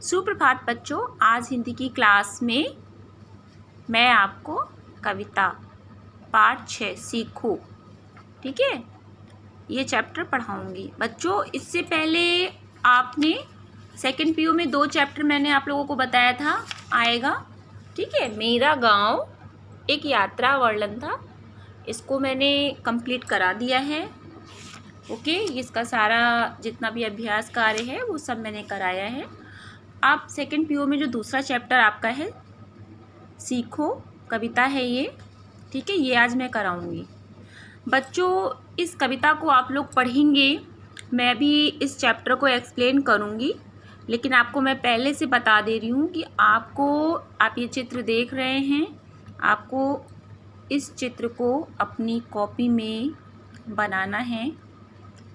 सुप्रभात बच्चों, आज हिंदी की क्लास में मैं आपको कविता पाठ 6 सीखो, ठीक है, ये चैप्टर पढ़ाऊंगी। बच्चों, इससे पहले आपने सेकंड पीयू में 2 चैप्टर मैंने आप लोगों को बताया था आएगा, ठीक है। मेरा गांव एक यात्रा वर्णन था, इसको मैंने कंप्लीट करा दिया है। ओके, इसका सारा जितना भी अभ्यास कार्य है वो सब मैंने कराया है। आप सेकंड पीओ में जो दूसरा चैप्टर आपका है सीखो कविता है ये, ठीक है, ये आज मैं कराऊंगी। बच्चों, इस कविता को आप लोग पढ़ेंगे, मैं भी इस चैप्टर को एक्सप्लेन करूंगी, लेकिन आपको मैं पहले से बता दे रही हूँ कि आप ये चित्र देख रहे हैं, आपको इस चित्र को अपनी कॉपी में बनाना है।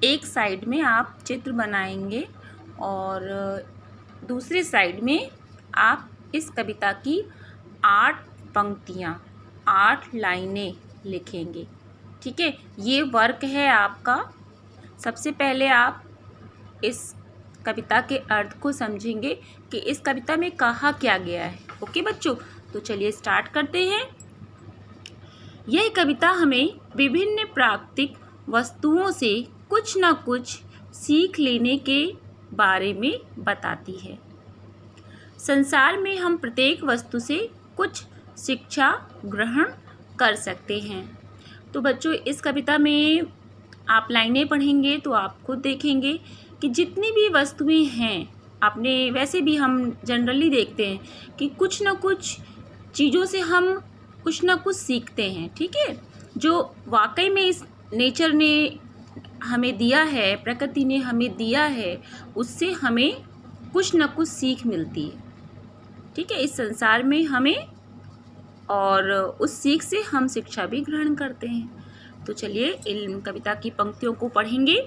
एक साइड में आप चित्र बनाएंगे और दूसरी साइड में आप इस कविता की 8 पंक्तियाँ 8 लाइनें लिखेंगे, ठीक है। ये वर्क है आपका। सबसे पहले आप इस कविता के अर्थ को समझेंगे कि इस कविता में कहा क्या गया है। ओके बच्चों, तो चलिए स्टार्ट करते हैं। यह कविता हमें विभिन्न प्राकृतिक वस्तुओं से कुछ न कुछ सीख लेने के बारे में बताती है। संसार में हम प्रत्येक वस्तु से कुछ शिक्षा ग्रहण कर सकते हैं। तो बच्चों, इस कविता में आप लाइनें पढ़ेंगे तो आप खुद देखेंगे कि जितनी भी वस्तुएं हैं, आपने वैसे भी हम जनरली देखते हैं कि कुछ न कुछ चीज़ों से हम कुछ न कुछ सीखते हैं, ठीक है। जो वाकई में इस नेचर ने हमें दिया है, प्रकृति ने हमें दिया है, उससे हमें कुछ न कुछ सीख मिलती है, ठीक है, इस संसार में हमें, और उस सीख से हम शिक्षा भी ग्रहण करते हैं। तो चलिए इन कविता की पंक्तियों को पढ़ेंगे।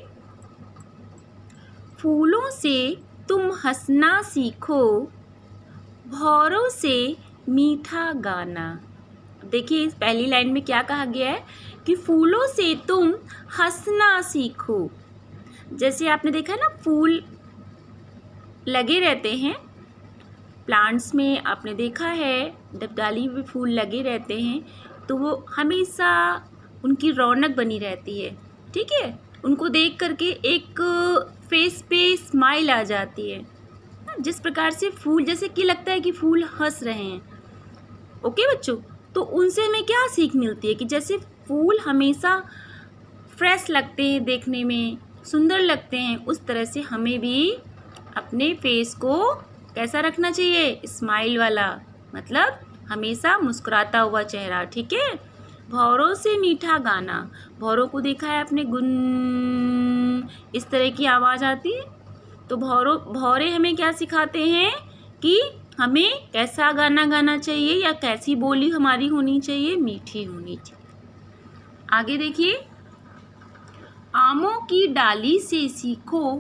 फूलों से तुम हंसना सीखो, भौरों से मीठा गाना। देखिए इस पहली लाइन में क्या कहा गया है कि फूलों से तुम हंसना सीखो। जैसे आपने देखा ना, फूल लगे रहते हैं प्लांट्स में, आपने देखा है जब डाली हुए फूल लगे रहते हैं तो वो हमेशा उनकी रौनक बनी रहती है, ठीक है। उनको देख करके एक फेस पे स्माइल आ जाती है, जिस प्रकार से फूल, जैसे कि लगता है कि फूल हंस रहे हैं। ओके बच्चों, तो उनसे हमें क्या सीख मिलती है कि जैसे फूल हमेशा फ्रेश लगते हैं, देखने में सुंदर लगते हैं, उस तरह से हमें भी अपने फेस को कैसा रखना चाहिए, स्माइल वाला, मतलब हमेशा मुस्कुराता हुआ चेहरा, ठीक है। भौरों से मीठा गाना, भौरों को देखा है आपने, गुन इस तरह की आवाज़ आती है। तो भौरे हमें क्या सिखाते हैं कि हमें कैसा गाना गाना चाहिए या कैसी बोली हमारी होनी चाहिए, मीठी होनी चाहिए। आगे देखिए, आमों की डाली से सीखो,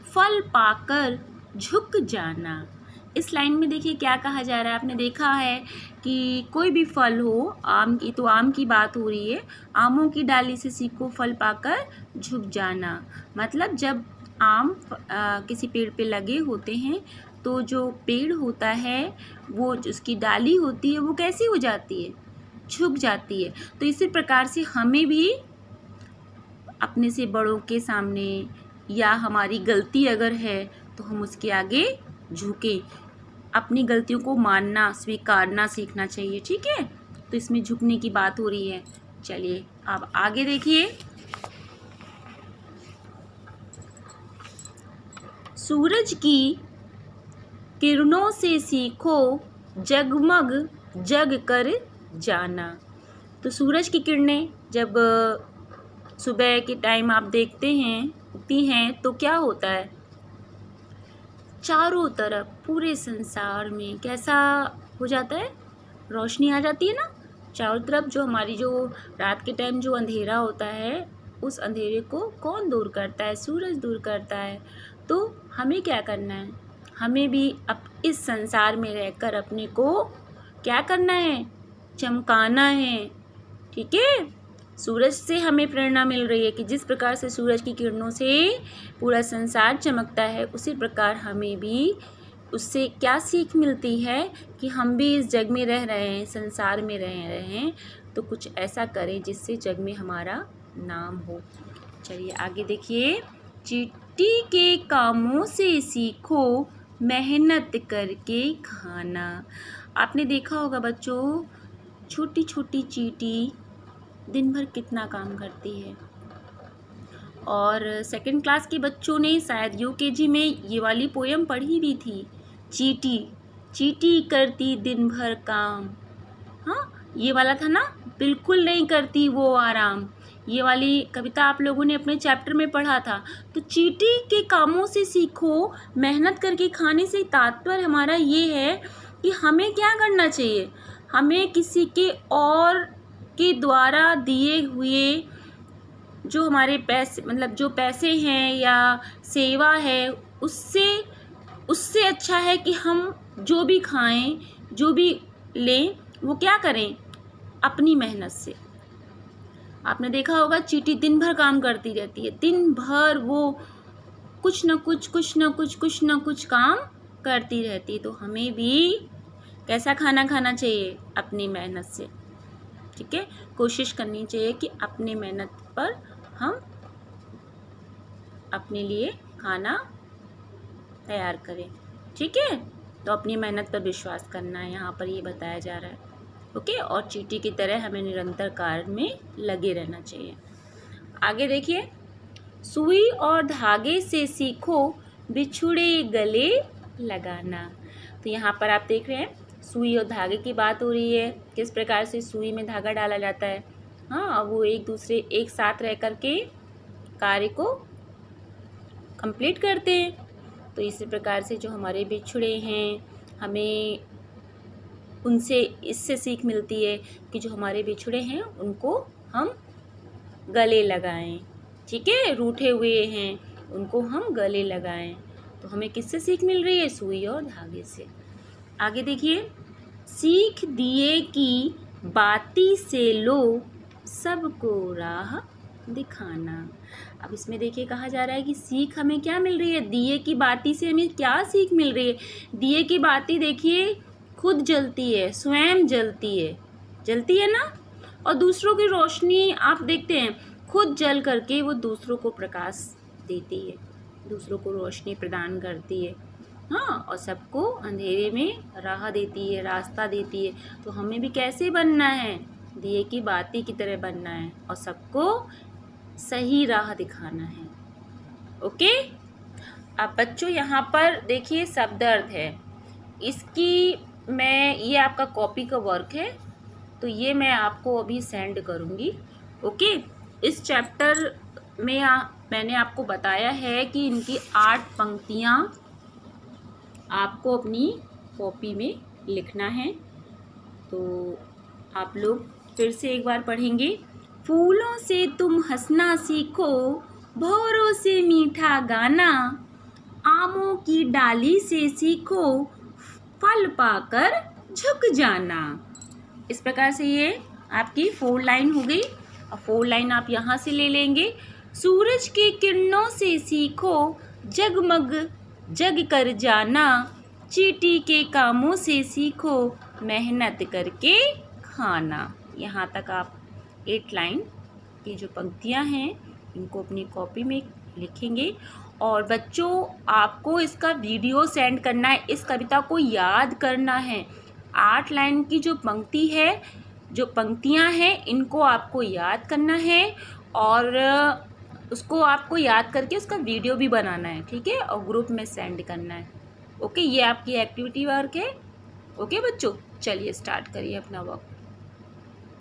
फल पाकर झुक जाना। इस लाइन में देखिए क्या कहा जा रहा है। आपने देखा है कि कोई भी फल हो, आम की, तो आम की बात हो रही है। आमों की डाली से सीखो, फल पाकर झुक जाना, मतलब जब आम किसी पेड़ पे लगे होते हैं तो जो पेड़ होता है, वो उसकी डाली होती है, वो कैसी हो जाती है, झुक जाती है। तो इसी प्रकार से हमें भी अपने से बड़ों के सामने, या हमारी गलती अगर है तो हम उसके आगे झुके, अपनी गलतियों को मानना स्वीकारना सीखना चाहिए, ठीक है। तो इसमें झुकने की बात हो रही है। चलिए अब आगे देखिए, सूरज की किरणों से सीखो, जगमग जग कर जाना। तो सूरज की किरणें जब सुबह के टाइम आप देखते हैं उगती हैं तो क्या होता है, चारों तरफ पूरे संसार में कैसा हो जाता है, रोशनी आ जाती है ना चारों तरफ। जो हमारी जो रात के टाइम जो अंधेरा होता है, उस अंधेरे को कौन दूर करता है, सूरज दूर करता है। तो हमें क्या करना है, हमें भी अब इस संसार में रहकर अपने को क्या करना है, चमकाना है, ठीक है। सूरज से हमें प्रेरणा मिल रही है कि जिस प्रकार से सूरज की किरणों से पूरा संसार चमकता है, उसी प्रकार हमें भी उससे क्या सीख मिलती है कि हम भी इस जग में रह रहे हैं, संसार में रह रहे हैं, तो कुछ ऐसा करें जिससे जग में हमारा नाम हो। चलिए आगे देखिए, चींटी के कामों से सीखो मेहनत करके खाना। आपने देखा होगा बच्चों, छोटी छोटी चींटी दिन भर कितना काम करती है। और सेकंड क्लास के बच्चों ने शायद यूकेजी में ये वाली पोयम पढ़ी भी थी, चींटी चींटी करती दिन भर काम। हाँ, ये वाला था ना, बिल्कुल नहीं करती वो आराम। ये वाली कविता आप लोगों ने अपने चैप्टर में पढ़ा था। तो चींटी के कामों से सीखो मेहनत करके खाने से तात्पर्य हमारा ये है कि हमें क्या करना चाहिए, हमें किसी के और के द्वारा दिए हुए जो हमारे पैसे, मतलब जो पैसे हैं या सेवा है, उससे अच्छा है कि हम जो भी खाएं, जो भी लें, वो क्या करें, अपनी मेहनत से। आपने देखा होगा चींटी दिन भर काम करती रहती है, दिन भर वो कुछ न कुछ काम करती रहती है। तो हमें भी कैसा खाना खाना चाहिए, अपनी मेहनत से। ठीक है, कोशिश करनी चाहिए कि अपनी मेहनत पर हम अपने लिए खाना तैयार करें। ठीक है, तो अपनी मेहनत पर विश्वास करना है, यहाँ पर ये बताया जा रहा है। ओके, और चींटी की तरह हमें निरंतर कार्य में लगे रहना चाहिए। आगे देखिए, सुई और धागे से सीखो बिछुड़े गले लगाना। तो यहाँ पर आप देख रहे हैं सुई और धागे की बात हो रही है, किस प्रकार से सुई में धागा डाला जाता है। हाँ, वो एक साथ रह कर के कार्य को कंप्लीट करते हैं। तो इसी प्रकार से जो हमारे बिछुड़े हैं, हमें उनसे इससे सीख मिलती है कि जो हमारे बिछुड़े हैं उनको हम गले लगाएं। ठीक है, रूठे हुए हैं उनको हम गले लगाएं। तो हमें किससे सीख मिल रही है, सुई और धागे से। आगे देखिए, सीख दिए की बाती से लो सबको राह दिखाना। अब इसमें देखिए कहा जा रहा है कि सीख हमें क्या मिल रही है, दिए की बाती से हमें क्या सीख मिल रही है। दिए की बाती देखिए खुद जलती है, स्वयं जलती है ना, और दूसरों की रोशनी आप देखते हैं खुद जल करके वो दूसरों को प्रकाश देती है, दूसरों को रोशनी प्रदान करती है। हाँ, और सबको अंधेरे में राह देती है, रास्ता देती है। तो हमें भी कैसे बनना है, दिए की बाती की तरह बनना है और सबको सही राह दिखाना है। ओके, अब बच्चों यहाँ पर देखिए शब्द अर्थ है, ये आपका कॉपी का वर्क है, तो ये मैं आपको अभी सेंड करूँगी। ओके, इस चैप्टर में मैंने आपको बताया है कि इनकी 8 पंक्तियाँ आपको अपनी कॉपी में लिखना है। तो आप लोग फिर से एक बार पढ़ेंगे। फूलों से तुम हंसना सीखो, भौरों से मीठा गाना, आमों की डाली से सीखो फल पाकर झुक जाना। इस प्रकार से ये आपकी 4 लाइन हो गई। और 4 लाइन आप यहाँ से ले लेंगे। सूरज की किरणों से सीखो जगमग जग कर जाना, चींटी के कामों से सीखो मेहनत करके खाना। यहाँ तक आप 8 लाइन की जो पंक्तियाँ हैं इनको अपनी कॉपी में लिखेंगे। और बच्चों आपको इसका वीडियो सेंड करना है, इस कविता को याद करना है। 8 लाइन की जो पंक्ति है, जो पंक्तियाँ हैं, इनको आपको याद करना है और उसको आपको याद करके उसका वीडियो भी बनाना है। ठीक है, और ग्रुप में सेंड करना है। ओके, ये आपकी एक्टिविटी वर्क है। ओके बच्चों, चलिए स्टार्ट करिए अपना वर्क।